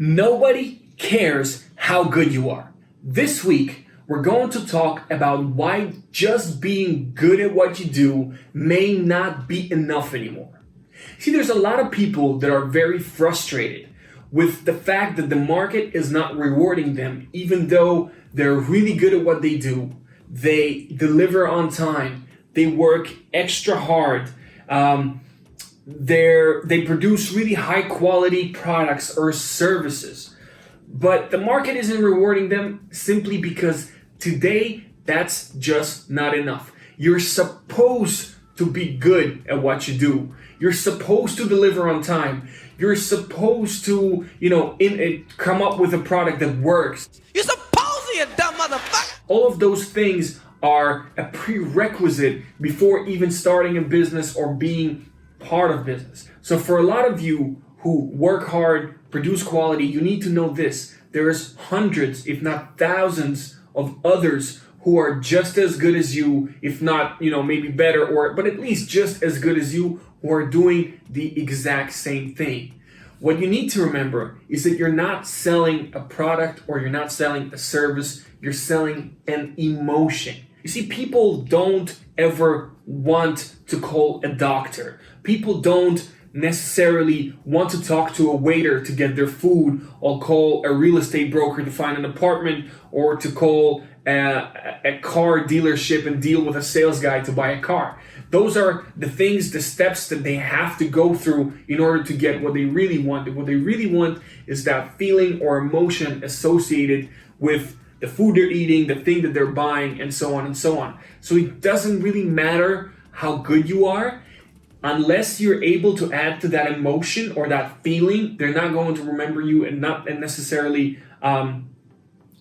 Nobody cares how good you are. This week, we're going to talk about why just being good at what you do may not be enough anymore. See, there's a lot of people that are very frustrated with the fact that the market is not rewarding them, even though they're really good at what they do. They deliver on time. They work extra hard. They produce really high quality products or services, but the market isn't rewarding them simply because today that's just not enough. You're supposed to be good at what you do. You're supposed to deliver on time. You're supposed to, come up with a product that works. You're supposed to, you dumb motherfucker. All of those things are a prerequisite before even starting a business or being part of business. So for a lot of you who work hard, produce quality, you need to know this. There's hundreds, if not thousands of others who are just as good as you, if not, maybe better, but at least just as good as you, who are doing the exact same thing. What you need to remember is that you're not selling a product or you're not selling a service, you're selling an emotion. You see, people don't ever want to call a doctor. People don't necessarily want to talk to a waiter to get their food, or call a real estate broker to find an apartment, or to call a car dealership and deal with a sales guy to buy a car. Those are the things, the steps that they have to go through in order to get what they really want. And what they really want is that feeling or emotion associated with the food they're eating, the thing that they're buying, and so on and so on. So it doesn't really matter how good you are. Unless you're able to add to that emotion or that feeling, they're not going to remember you and not necessarily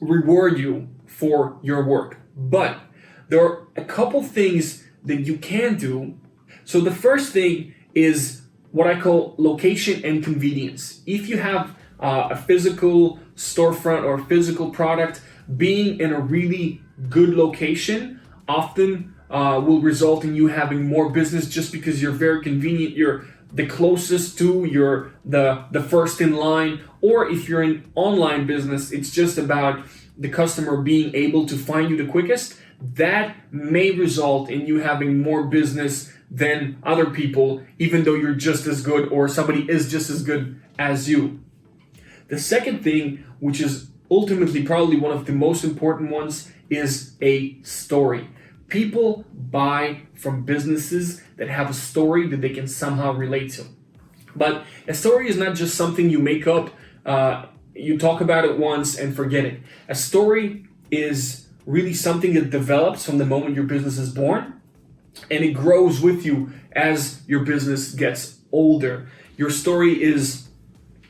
reward you for your work. But there are a couple things that you can do. So the first thing is what I call location and convenience. If you have a physical storefront or a physical product, being in a really good location often will result in you having more business, just because you're very convenient, you're the closest to, you're the first in line. Or if you're in online business, it's just about the customer being able to find you the quickest. That may result in you having more business than other people, even though you're just as good or somebody is just as good as you. The second thing, which is ultimately probably one of the most important ones, is a story. People buy from businesses that have a story that they can somehow relate to. But a story is not just something you make up, you talk about it once and forget it. A story is really something that develops from the moment your business is born, and it grows with you as your business gets older. Your story is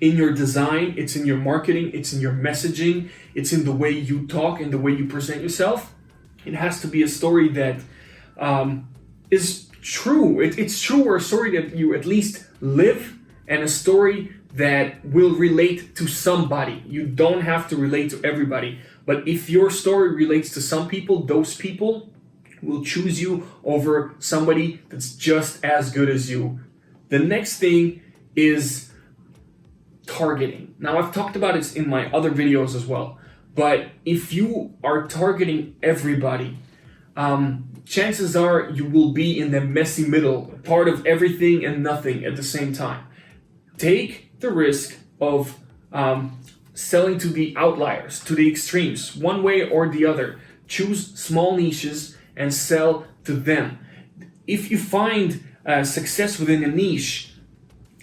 in your design, it's in your marketing, it's in your messaging, it's in the way you talk and the way you present yourself. It has to be a story that is true. It's true, or a story that you at least live, and a story that will relate to somebody. You don't have to relate to everybody, but if your story relates to some people, those people will choose you over somebody that's just as good as you. The next thing is targeting. Now, I've talked about it in my other videos as well, but if you are targeting everybody, chances are you will be in the messy middle, part of everything and nothing at the same time. Take the risk of selling to the outliers, to the extremes, one way or the other. Choose small niches and sell to them. If you find success within a niche,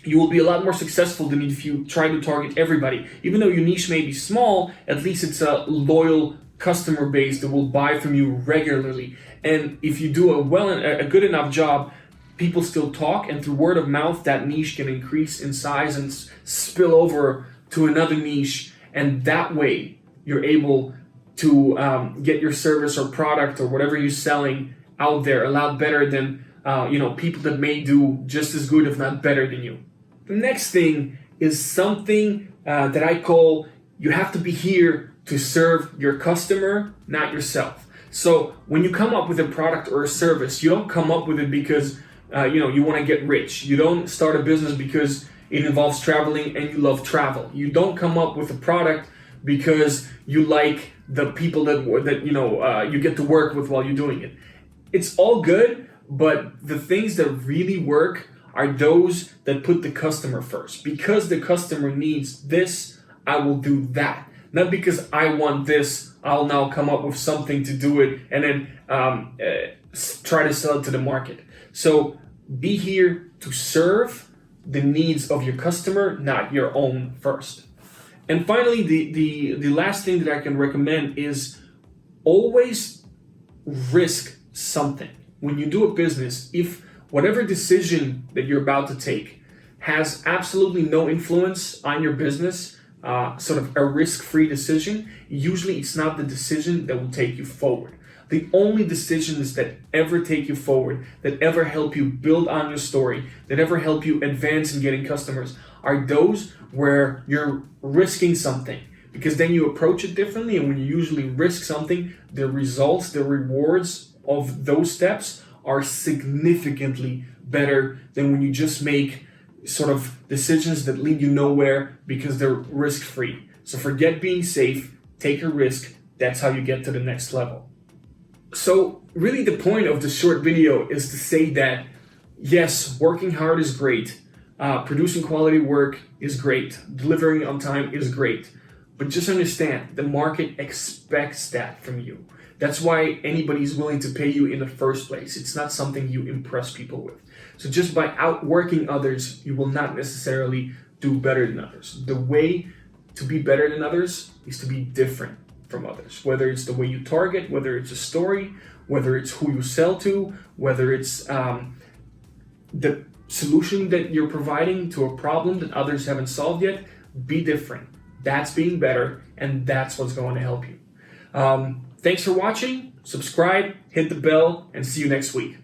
you will be a lot more successful than if you try to target everybody. Even though your niche may be small, at least it's a loyal customer base that will buy from you regularly. And if you do a good enough job, people still talk, and through word of mouth, that niche can increase in size and spill over to another niche. And that way, you're able to get your service or product or whatever you're selling out there a lot better than people that may do just as good, if not better than you. The next thing is something that I call, you have to be here to serve your customer, not yourself. So when you come up with a product or a service, you don't come up with it because you want to get rich. You don't start a business because it involves traveling and you love travel. You don't come up with a product because you like the people that you get to work with while you're doing it. It's all good, but the things that really work are those that put the customer first. Because the customer needs this, I will do that. Not because I want this, I'll now come up with something to do it and then try to sell it to the market. So be here to serve the needs of your customer, not your own first. And finally, the last thing that I can recommend is always risk something. When you do a business, if whatever decision that you're about to take has absolutely no influence on your business, sort of a risk-free decision, usually it's not the decision that will take you forward. The only decisions that ever take you forward, that ever help you build on your story, that ever help you advance in getting customers, are those where you're risking something. Because then you approach it differently, and when you usually risk something, the results, the rewards of those steps are significantly better than when you just make sort of decisions that lead you nowhere because they're risk-free. So forget being safe, take a risk. That's how you get to the next level. So really the point of this short video is to say that yes, working hard is great. Producing quality work is great. Delivering on time is great. But just understand, the market expects that from you. That's why anybody's willing to pay you in the first place. It's not something you impress people with. So just by outworking others, you will not necessarily do better than others. The way to be better than others is to be different from others. Whether it's the way you target, whether it's a story, whether it's who you sell to, whether it's the solution that you're providing to a problem that others haven't solved yet, be different. That's being better, and that's what's going to help you. Thanks for watching. Subscribe, hit the bell, and see you next week.